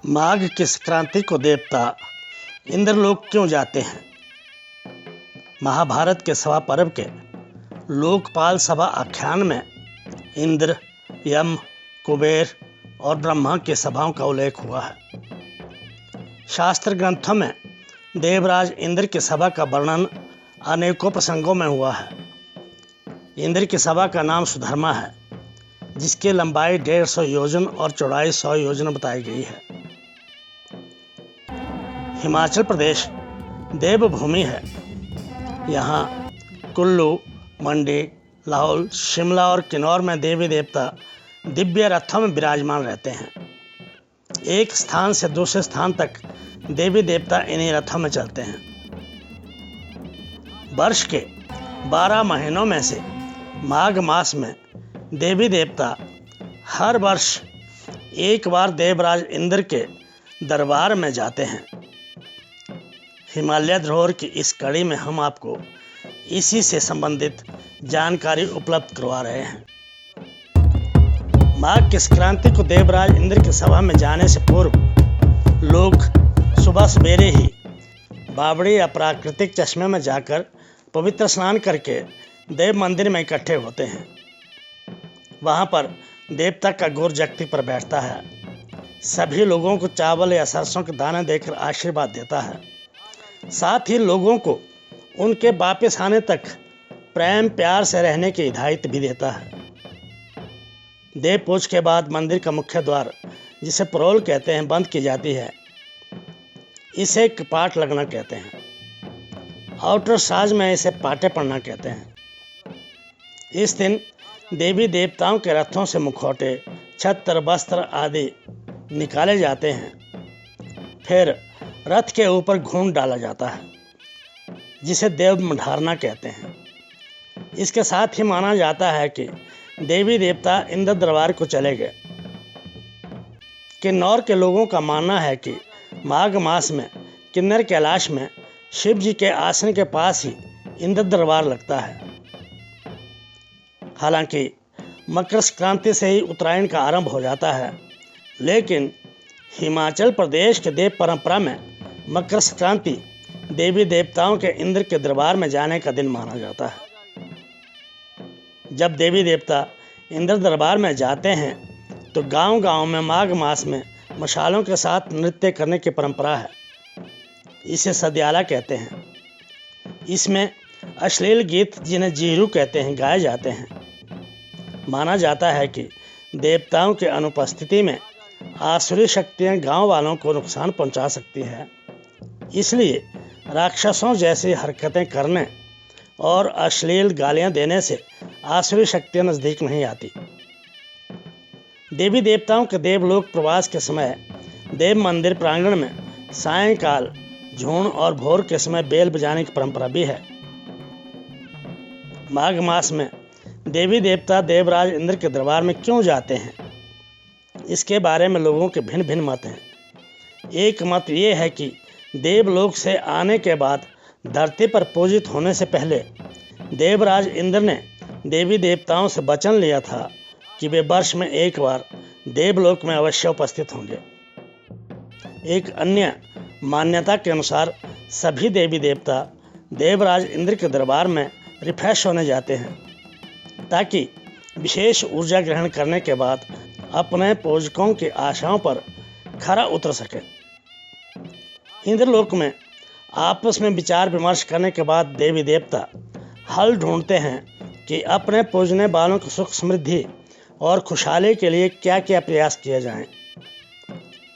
माघ की संक्रांति को देवता इंद्रलोक क्यों जाते हैं? महाभारत के सभा पर्व के लोकपाल सभा आख्यान में इंद्र, यम, कुबेर और ब्रह्मा की सभाओं का उल्लेख हुआ है। शास्त्र ग्रंथों में देवराज इंद्र की सभा का वर्णन अनेकों प्रसंगों में हुआ है। इंद्र की सभा का नाम सुधर्मा है, जिसकी लंबाई 150 योजन और चौड़ाई 100 योजन बताई गई है। हिमाचल प्रदेश देवभूमि है। यहाँ कुल्लू, मंडी, लाहौल, शिमला और किन्नौर में देवी देवता दिव्य रथों में विराजमान रहते हैं। एक स्थान से दूसरे स्थान तक देवी देवता इन्हीं रथों में चलते हैं। वर्ष के 12 महीनों में से माघ मास में देवी देवता हर वर्ष एक बार देवराज इंद्र के दरबार में जाते हैं। हिमालय धरोहर की इस कड़ी में हम आपको इसी से संबंधित जानकारी उपलब्ध करवा रहे हैं। माघ की संक्रांति को देवराज इंद्र की सभा में जाने से पूर्व लोग सुबह सवेरे ही बावड़ी या प्राकृतिक चश्मे में जाकर पवित्र स्नान करके देव मंदिर में इकट्ठे होते हैं। वहां पर देवता का गौर जगती पर बैठता है। सभी लोगों को चावल या सरसों के दाने देकर आशीर्वाद देता है। साथ ही लोगों को उनके वापस आने तक प्रेम प्यार से रहने की हिदायत भी देता है। देव पूज के बाद मंदिर का मुख्य द्वार, जिसे परोल कहते हैं, बंद की जाती है। इसे कपाट लगना कहते हैं। आउटर साज में इसे पाटे पड़ना कहते हैं। इस दिन देवी देवताओं के रथों से मुखौटे, छत्र, वस्त्र आदि निकाले जाते हैं। फिर रथ के ऊपर घूम डाला जाता है, जिसे देव मंडारना कहते हैं। इसके साथ ही माना जाता है कि देवी देवता इंद्र दरबार को चले गए। किन्नौर के लोगों का मानना है कि माघ मास में किन्नर कैलाश में शिव जी के आसन के पास ही इंद्र दरबार लगता है। हालांकि मकर संक्रांति से ही उत्तरायण का आरंभ हो जाता है, लेकिन हिमाचल प्रदेश के देव परंपरा में मकर संक्रांति देवी देवताओं के इंद्र के दरबार में जाने का दिन माना जाता है। जब देवी देवता इंद्र दरबार में जाते हैं तो गांव-गांव में माघ मास में मशालों के साथ नृत्य करने की परंपरा है। इसे सदियाला कहते हैं। इसमें अश्लील गीत, जिन्हें जीरू कहते हैं, गाए जाते हैं। माना जाता है कि देवताओं की अनुपस्थिति में आसुरी शक्तियां गांव वालों को नुकसान पहुंचा सकती है। इसलिए राक्षसों जैसी हरकतें करने और अश्लील गालियां देने से आसुरी शक्तियां नजदीक नहीं आती। देवी देवताओं के देवलोक प्रवास के समय देव मंदिर प्रांगण में सायंकाल झूण और भोर के समय बेल बजाने की परंपरा भी है। माघ मास में देवी देवता देवराज इंद्र के दरबार में क्यों जाते हैं, इसके बारे में लोगों के भिन्न भिन्न मत हैं। एक मत ये है कि देवलोक से आने के बाद धरती पर पूजित होने से पहले देवराज इंद्र ने देवी देवताओं से वचन लिया था कि वे वर्ष में एक बार देवलोक में अवश्य उपस्थित होंगे। एक अन्य मान्यता के अनुसार सभी देवी देवता देवराज इंद्र के दरबार में रिफ्रेश होने जाते हैं, ताकि विशेष ऊर्जा ग्रहण करने के बाद अपने पूजकों की आशाओं पर खरा उतर सके। इंद्रलोक में आपस में विचार विमर्श करने के बाद देवी देवता हल ढूंढते हैं कि अपने पूजने वालों की सुख समृद्धि और खुशहाली के लिए क्या क्या प्रयास किए जाएं।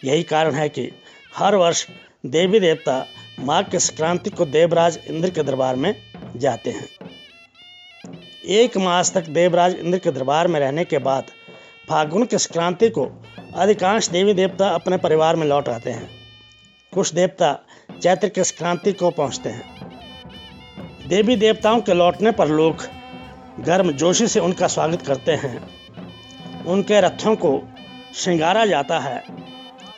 यही कारण है कि हर वर्ष देवी देवता माघ की संक्रांति को देवराज इंद्र के दरबार में जाते हैं। एक मास तक देवराज इंद्र के दरबार में रहने के बाद फागुन की संक्रांति को अधिकांश देवी देवता अपने परिवार में लौट आते हैं। कुछ देवता चैत्र की संक्रांति को पहुंचते हैं। देवी देवताओं के लौटने पर लोग गर्मजोशी से उनका स्वागत करते हैं। उनके रथों को श्रृंगारा जाता है।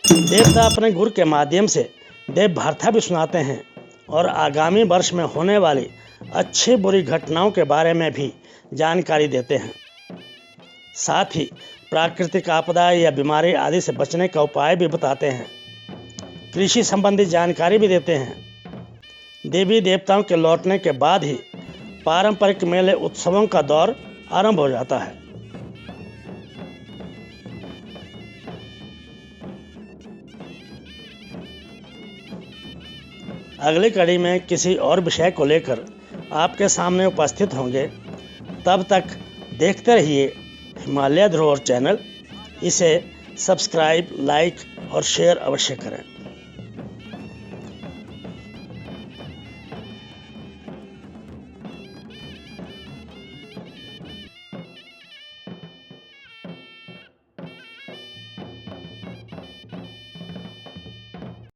देवता अपने गुर के माध्यम से देव वार्ता भी सुनाते हैं और आगामी वर्ष में होने वाली अच्छी बुरी घटनाओं के बारे में भी जानकारी देते हैं। साथ ही प्राकृतिक आपदा या बीमारी आदि से बचने का उपाय भी बताते हैं। कृषि संबंधी जानकारी भी देते हैं। देवी देवताओं के लौटने के बाद ही पारंपरिक मेले उत्सवों का दौर आरंभ हो जाता है। अगली कड़ी में किसी और विषय को लेकर आपके सामने उपस्थित होंगे। तब तक देखते रहिए हिमालय धरोहर चैनल। इसे सब्सक्राइब, लाइक और शेयर अवश्य करें।